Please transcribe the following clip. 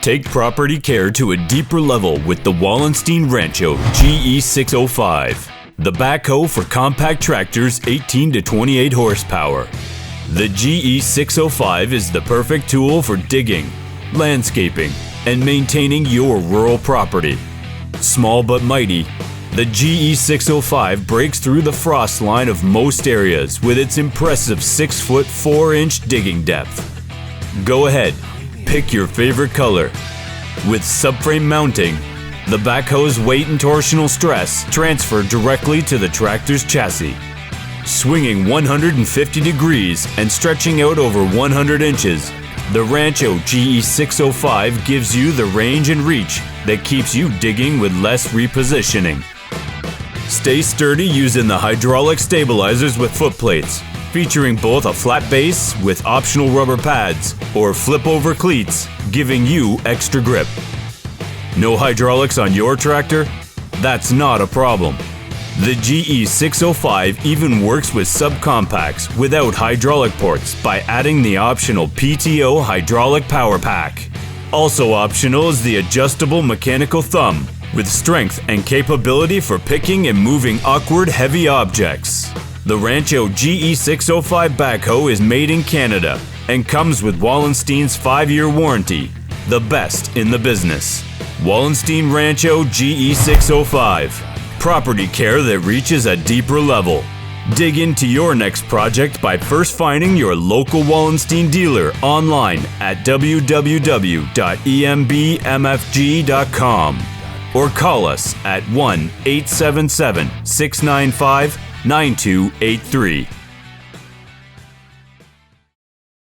Take property care to a deeper level with the Wallenstein Rancho GE605, the backhoe for compact tractors 18 to 28 horsepower. The GE605 is the perfect tool for digging, landscaping, and maintaining your rural property. Small but mighty, the GE605 breaks through the frost line of most areas with its impressive 6-foot 4-inch digging depth. Go ahead, pick your favorite color. With subframe mounting, the backhoe's weight and torsional stress transfer directly to the tractor's chassis. Swinging 150 degrees and stretching out over 100 inches, the Rancho GE605 gives you the range and reach that keeps you digging with less repositioning. Stay sturdy using the hydraulic stabilizers with foot plates, featuring both a flat base with optional rubber pads or flip-over cleats, giving you extra grip. No hydraulics on your tractor? That's not a problem. The GE605 even works with subcompacts without hydraulic ports by adding the optional PTO hydraulic power pack. Also optional is the adjustable mechanical thumb with strength and capability for picking and moving awkward heavy objects. The Rancho GE605 Backhoe is made in Canada and comes with Wallenstein's 5-year warranty, the best in the business. Wallenstein Rancho GE605, property care that reaches a deeper level. Dig into your next project by first finding your local Wallenstein dealer online at www.embmfg.com or call us at 1-877-695-9283.